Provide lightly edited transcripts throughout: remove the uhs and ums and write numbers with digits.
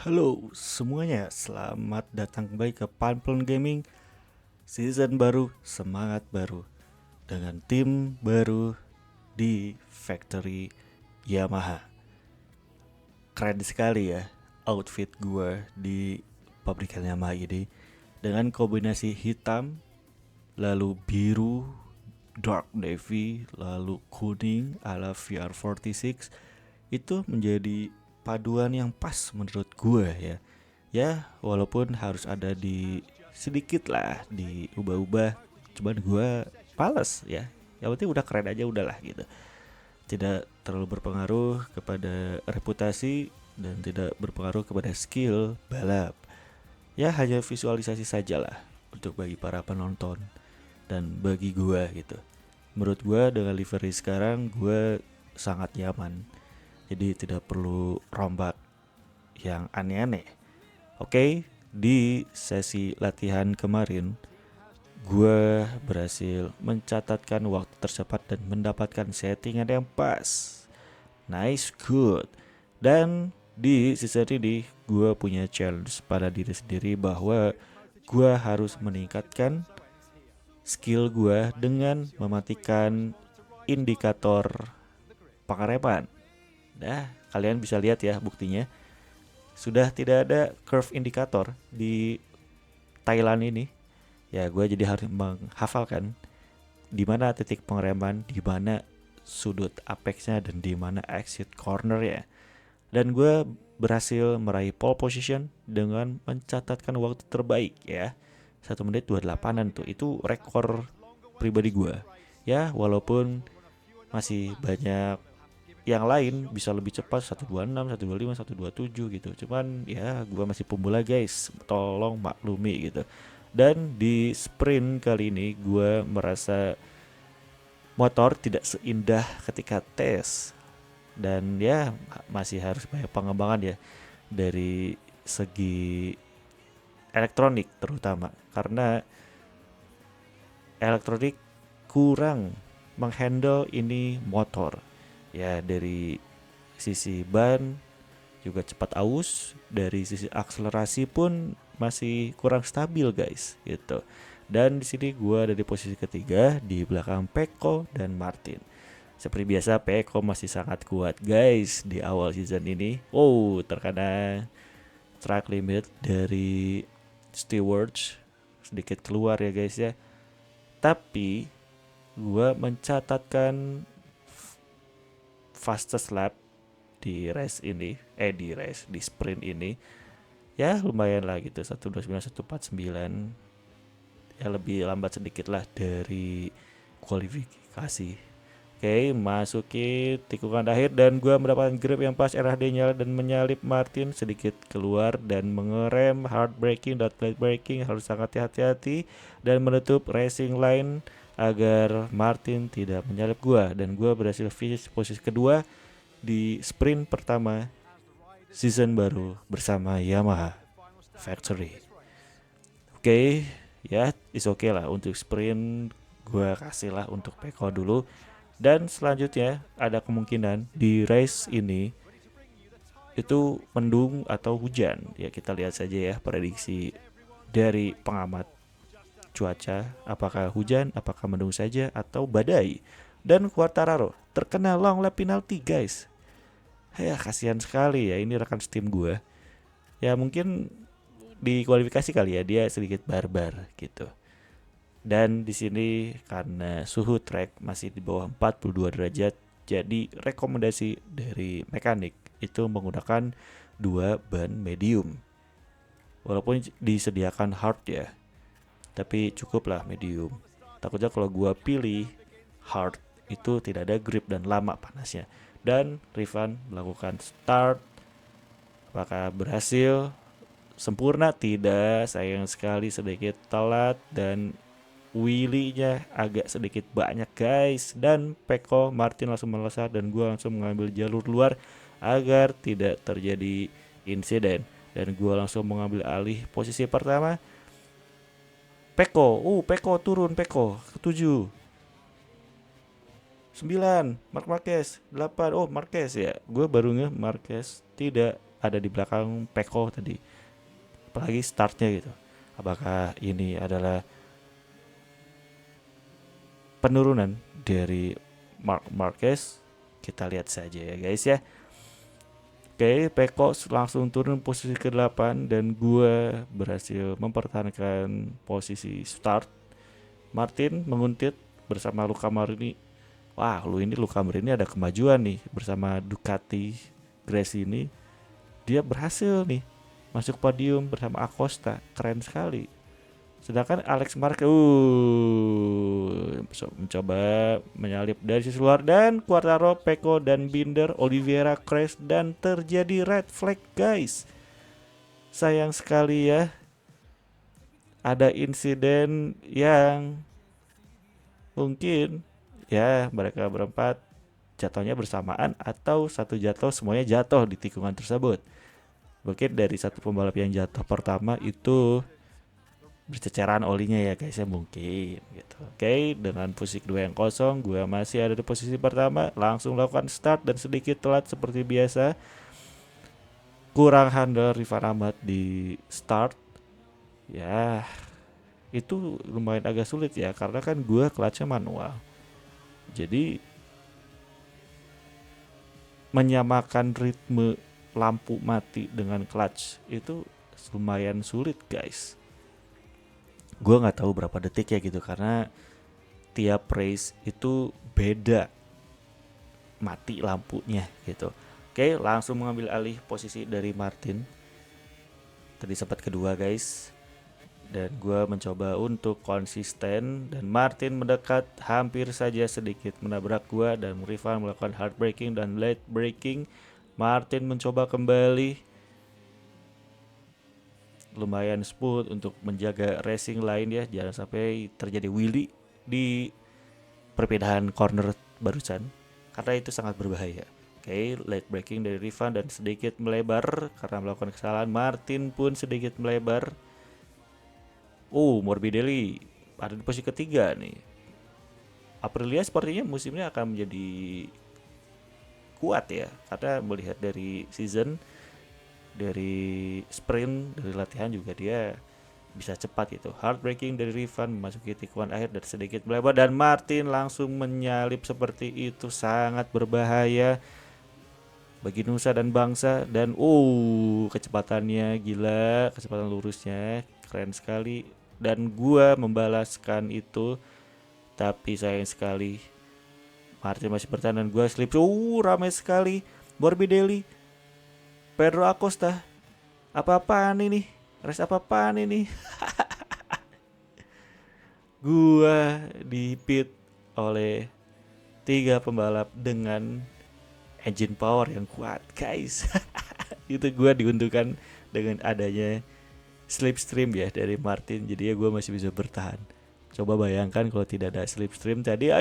Halo semuanya, selamat datang kembali ke Panplon Gaming. Season baru, semangat baru, dengan tim baru di Factory Yamaha. Keren sekali ya outfit gue di pabrikan Yamaha ini, dengan kombinasi hitam, lalu biru, dark navy, lalu kuning ala VR46. Itu menjadi paduan yang pas menurut gue ya. Ya walaupun harus ada di sedikit lah diubah-ubah, cuman gue males ya. Yang penting udah keren aja udahlah gitu. Tidak terlalu berpengaruh kepada reputasi dan tidak berpengaruh kepada skill balap. Ya hanya visualisasi sajalah untuk bagi para penonton dan bagi gue gitu. Menurut gue dengan livery sekarang gue sangat nyaman. Jadi tidak perlu rombak yang aneh-aneh. Oke, di sesi latihan kemarin gue berhasil mencatatkan waktu tercepat dan mendapatkan settingan yang pas. Nice, good. Dan di season ini gue punya challenge pada diri sendiri bahwa gue harus meningkatkan skill gue dengan mematikan indikator pengereman. Nah, kalian bisa lihat ya buktinya. Sudah tidak ada curve indikator di Thailand ini. Ya, gue jadi harus menghafalkan di mana titik pengereman, di mana sudut apexnya, dan di mana exit corner ya. Dan gue berhasil meraih pole position dengan mencatatkan waktu terbaik ya. 1 menit 28an tuh. Itu rekor pribadi gue. Ya, walaupun masih banyak yang lain bisa lebih cepat 126, 125, 127 gitu. Cuman ya gue masih pemula guys, tolong maklumi gitu. Dan di sprint kali ini gue merasa motor tidak seindah ketika tes. Dan ya masih harus banyak pengembangan ya dari segi elektronik terutama. Karena elektronik kurang menghandle ini motor. Ya dari sisi ban juga cepat aus, dari sisi akselerasi pun masih kurang stabil guys gitu. Dan di sini gue ada di posisi ketiga di belakang Pecco dan Martin. Seperti biasa Pecco masih sangat kuat guys di awal season ini. Oh, terkena track limit dari stewards sedikit keluar ya guys ya. Tapi gue mencatatkan fastest lap di sprint ini ya lumayan lah gitu, 129 149, ya lebih lambat sedikit lah dari kualifikasi. Oke, masuki tikungan akhir dan gue mendapatkan grip yang pas, RHD nyala dan menyalip Martin sedikit keluar dan mengerem hard braking dan late braking, harus sangat hati-hati dan menutup racing line agar Martin tidak menyalip gue, dan gue berhasil finish posisi kedua di sprint pertama season baru bersama Yamaha Factory. Oke, ya is oke lah untuk sprint gue kasih lah untuk Pecco dulu. Dan selanjutnya ada kemungkinan di race ini itu mendung atau hujan. Ya kita lihat saja ya prediksi dari pengamat cuaca, apakah hujan, apakah mendung saja atau badai. Dan Quartararo terkena long lap penalty guys. Ya kasihan sekali ya, ini rekan steam gue. Ya mungkin di kualifikasi kali ya dia sedikit barbar gitu. Dan di sini karena suhu track masih di bawah 42 derajat, jadi rekomendasi dari mekanik itu menggunakan 2 ban medium. Walaupun disediakan hard ya, tapi cukuplah medium. Takutnya kalau gua pilih hard itu tidak ada grip dan lama panasnya. Dan Rifan melakukan start. Apakah berhasil? Sempurna? Tidak, sayang sekali sedikit telat dan wheelie-nya agak sedikit banyak guys. Dan Pecco Martin langsung melesat dan gue langsung mengambil jalur luar agar tidak terjadi insiden. Dan gue langsung mengambil alih posisi pertama. Pecco turun, Pecco ke-7, 9 Mark Marquez, 8 oh Marquez ya. Gue baru Marquez tidak ada di belakang Peko tadi, apalagi startnya gitu. Apakah ini adalah penurunan dari Mark Marquez? Kita lihat saja ya guys ya. Oke, Peko langsung turun posisi ke-8 dan gua berhasil mempertahankan posisi start. Martin menguntit bersama Luca Marini. Wah, Luca Marini ada kemajuan nih bersama Ducati Grace ini. Dia berhasil nih masuk podium bersama Acosta. Keren sekali. Sedangkan Alex Marquez mencoba menyalip dari sisi luar, dan Quartararo, Peko dan Binder, Oliveira crash dan terjadi red flag guys. Sayang sekali ya, ada insiden yang mungkin ya mereka berempat jatuhnya bersamaan atau satu jatuh, semuanya jatuh di tikungan tersebut. Mungkin dari satu pembalap yang jatuh pertama itu berceceran olinya ya guys ya, mungkin gitu. Oke, dengan posisi kedua yang kosong, gue masih ada di posisi pertama, langsung lakukan start dan sedikit telat seperti biasa. Kurang handal Rifan Ahmad di start. Ya, itu lumayan agak sulit ya karena kan gue clutchnya manual. Jadi menyamakan ritme lampu mati dengan clutch itu lumayan sulit guys. Gue nggak tahu berapa detik ya gitu karena tiap race itu beda mati lampunya gitu. Oke, langsung mengambil alih posisi dari Martin. Tadi sempat kedua guys. Dan gue mencoba untuk konsisten dan Martin mendekat hampir saja sedikit menabrak gue dan Rifan melakukan hard braking dan late braking. Martin mencoba kembali, lumayan smooth untuk menjaga racing line ya, jangan sampai terjadi wheelie di perpindahan corner barusan karena itu sangat berbahaya. Oke, late braking dari Rifan dan sedikit melebar karena melakukan kesalahan. Martin pun sedikit melebar. Morbidelli ada di posisi ketiga nih. Aprilia sepertinya musimnya akan menjadi kuat ya, karena melihat dari season, dari sprint, dari latihan juga dia bisa cepat itu. Hard braking dari Rifan memasuki tikungan akhir dan sedikit melebar dan Martin langsung menyalip seperti itu, sangat berbahaya bagi nusa dan bangsa. Dan kecepatannya gila, kecepatan lurusnya keren sekali dan gua membalaskan itu, tapi sayang sekali Martin masih bertahan dan gua slip. Ramai sekali. Morbidelli, Pedro Acosta, apa-apaan ini? Race apa-apaan ini? Gua di pit oleh 3 pembalap dengan engine power yang kuat, guys. Itu gua diuntungkan dengan adanya slipstream ya dari Martin, jadi ya gua masih bisa bertahan. Coba bayangkan kalau tidak ada slipstream tadi,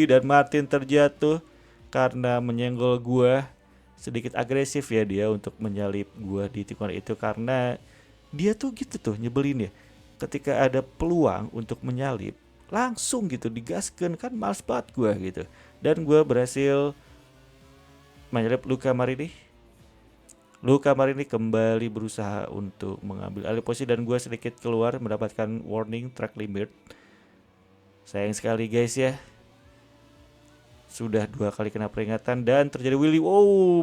dan Martin terjatuh karena menyenggol gua. Sedikit agresif ya dia untuk menyalip gua di tikungan itu karena dia tuh gitu tuh nyebelin ya. Ketika ada peluang untuk menyalip, langsung gitu digaskan, kan males banget gua gitu. Dan gua berhasil menyalip Luca Marini. Luca Marini kembali berusaha untuk mengambil alih posisi dan gue sedikit keluar mendapatkan warning track limit. Sayang sekali guys ya. Sudah 2 kali kena peringatan dan terjadi wheelie.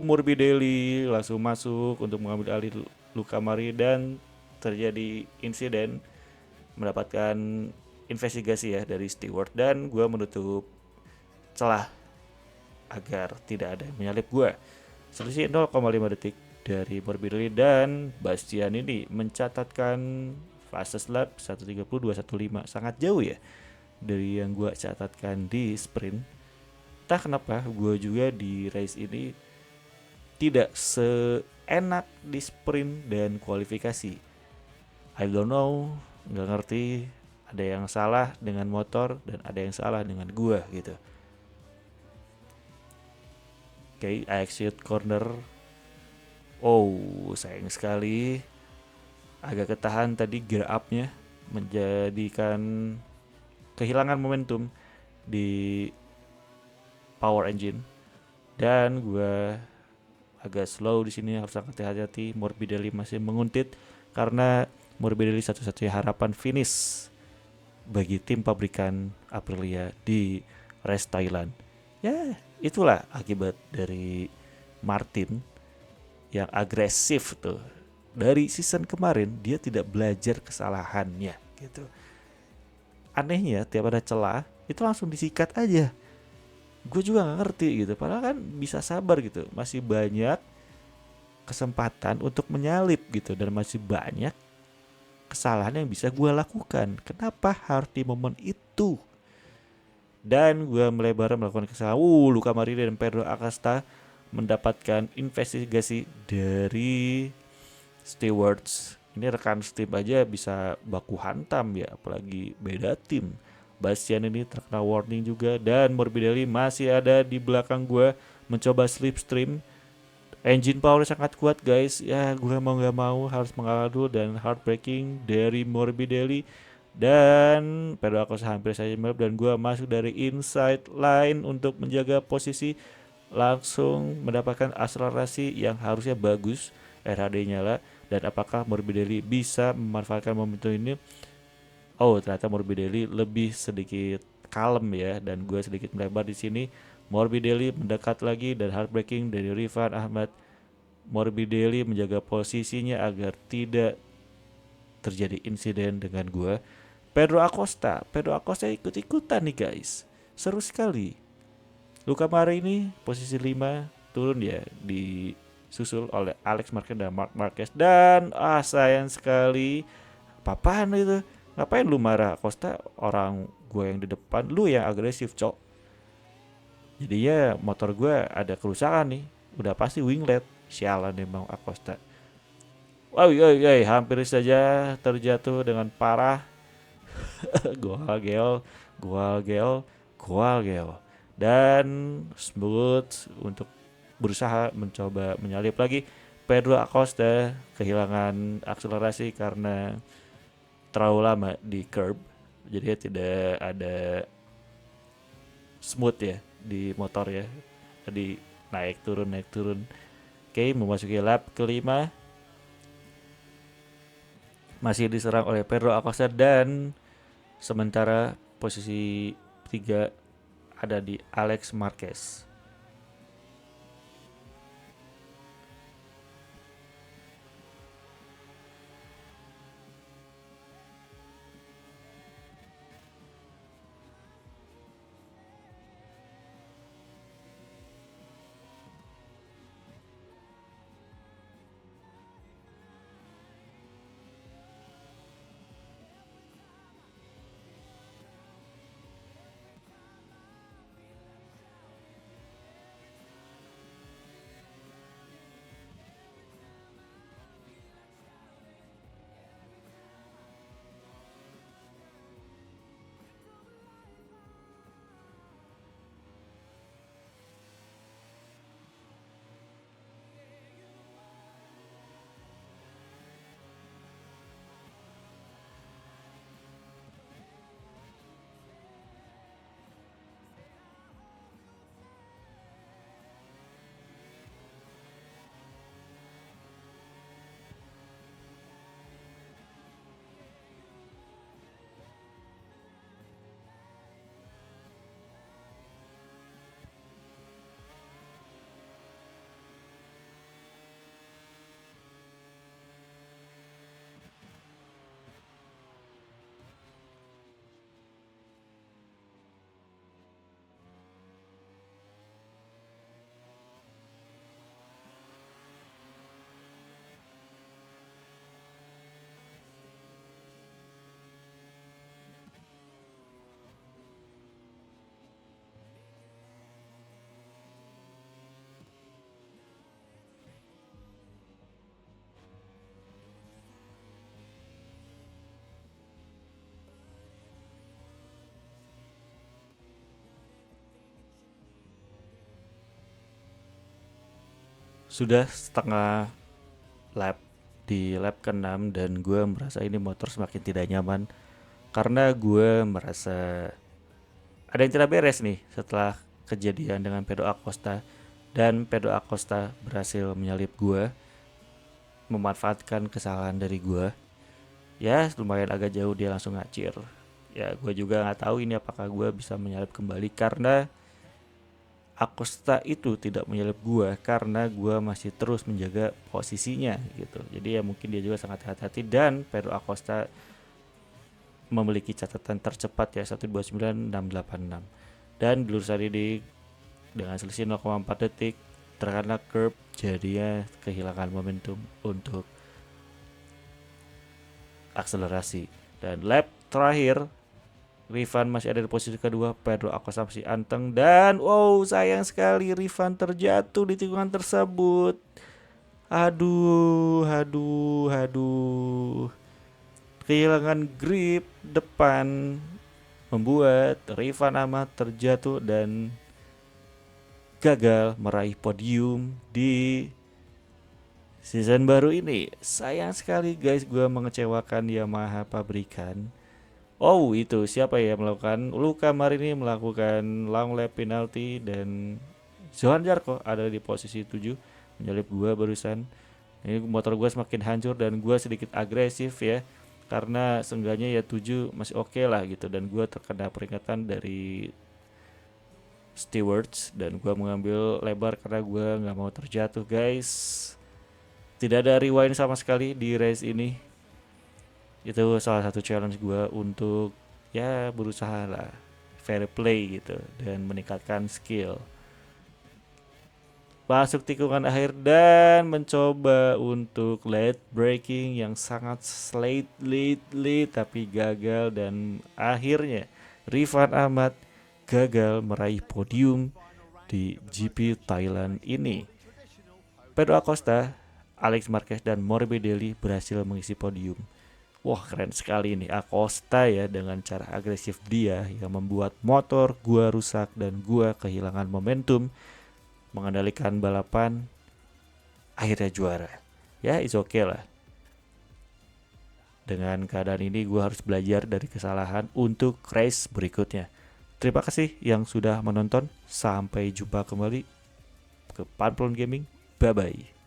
Morbidelli langsung masuk untuk mengambil alih Luca Marini dan terjadi insiden, mendapatkan investigasi ya dari steward dan gue menutup celah agar tidak ada yang menyalip gue. Selisih 0,5 detik dari Morbidelli dan Bastian ini mencatatkan fastest lap 1:32.15, sangat jauh ya dari yang gue catatkan di sprint. Entah kenapa gue juga di race ini tidak seenak di sprint dan kualifikasi. I don't know, nggak ngerti, ada yang salah dengan motor dan ada yang salah dengan gue gitu. Oke, exit corner. Sayang sekali agak ketahan tadi gear up-nya, menjadikan kehilangan momentum di power engine dan gue agak slow di sini, harus sangat hati-hati. Morbidelli masih menguntit karena Morbidelli satu-satunya harapan finish bagi tim pabrikan Aprilia di race Thailand. Ya, itulah akibat dari Martin yang agresif tuh. Dari season kemarin dia tidak belajar kesalahannya gitu. Anehnya tiap ada celah itu langsung disikat aja. Gue juga nggak ngerti gitu. Padahal kan bisa sabar gitu. Masih banyak kesempatan untuk menyalip gitu dan masih banyak kesalahan yang bisa gue lakukan. Kenapa harus di momen itu? Dan gue melakukan kesalahan. Luca Marini dan Pedro Acosta mendapatkan investigasi dari stewards. Ini rekan tim aja bisa baku hantam ya, apalagi beda tim. Bastian ini terkena warning juga, dan Morbidelli masih ada di belakang gue mencoba slipstream. Engine power sangat kuat guys, ya gue mau gak mau harus mengalah dulu, dan heartbreaking dari Morbidelli dan Pedro Acosta hampir saja melep, dan gue masuk dari inside line untuk menjaga posisi, langsung mendapatkan akselerasi yang harusnya bagus, RHD nyala, dan apakah Morbidelli bisa memanfaatkan momentum ini? Oh, ternyata Morbidelli lebih sedikit kalem ya, dan gue sedikit melebar di sini. Morbidelli mendekat lagi dan heartbreaking dari Rifan Ahmad. Morbidelli menjaga posisinya agar tidak terjadi insiden dengan gue. Pedro Acosta ikut-ikutan nih guys. Seru sekali. Luca Marini posisi 5 turun ya, disusul oleh Alex Marquez dan Marc Marquez. Dan sayang sekali, apaan itu? Ngapain lu marah Acosta? Orang gue yang di depan, lu yang agresif cok. Jadinya motor gue ada kerusakan nih. Udah pasti winglet. Sialan emang Acosta. Wow, hampir saja terjatuh dengan parah. Goal gel. Dan smooth untuk berusaha mencoba menyalip lagi. Pedro Acosta kehilangan akselerasi karena terlalu lama di curb. Jadi tidak ada smooth ya di motor ya. Tadi naik turun. Oke, memasuki lap kelima. Masih diserang oleh Pedro Acosta, dan sementara posisi 3 ada di Alex Marquez. Sudah setengah lap, di lap ke-6, dan gue merasa ini motor semakin tidak nyaman karena gue merasa ada yang tidak beres nih setelah kejadian dengan Pedro Acosta. dan Pedro Acosta berhasil menyalip gue, memanfaatkan kesalahan dari gue. Ya lumayan agak jauh dia langsung ngacir. Ya gue juga nggak tahu ini apakah gue bisa menyalip kembali karena Acosta itu tidak menyalip gue karena gue masih terus menjaga posisinya gitu. Jadi ya mungkin dia juga sangat hati-hati, dan Pedro Acosta memiliki catatan tercepat ya 1.29.686, dan di lurusan ini dengan selisih 0,4 detik terkena curb, jadinya kehilangan momentum untuk akselerasi. Dan lap terakhir Rifan masih ada di posisi kedua, Pedro Acosta masih anteng, dan wow sayang sekali Rifan terjatuh di tikungan tersebut. Aduh. Kehilangan grip depan membuat Rifan Ahmad terjatuh dan gagal meraih podium di season baru ini. Sayang sekali guys, gue mengecewakan Yamaha pabrikan. Oh itu siapa ya melakukan Luca Marini melakukan long lap penalty, dan Johan Zarco ada di posisi 7 menyalip gua barusan. Ini motor gua semakin hancur dan gua sedikit agresif ya, karena seenggaknya ya 7 masih oke lah gitu, dan gua terkena peringatan dari stewards dan gua mengambil lebar karena gua nggak mau terjatuh guys. Tidak ada rewind sama sekali di race ini. Itu salah satu challenge gue untuk ya berusaha lah fair play gitu dan meningkatkan skill. Masuk tikungan akhir dan mencoba untuk late braking yang sangat late tapi gagal, dan akhirnya Rifan Ahmad gagal meraih podium di GP Thailand ini. Pedro Acosta, Alex Marquez dan Morbidelli berhasil mengisi podium. Wah keren sekali nih Acosta ya, dengan cara agresif dia yang membuat motor gua rusak dan gua kehilangan momentum mengendalikan balapan, akhirnya juara. Ya it's okay lah. Dengan keadaan ini gua harus belajar dari kesalahan untuk race berikutnya. Terima kasih yang sudah menonton. Sampai jumpa kembali ke Pamplon Gaming. Bye bye.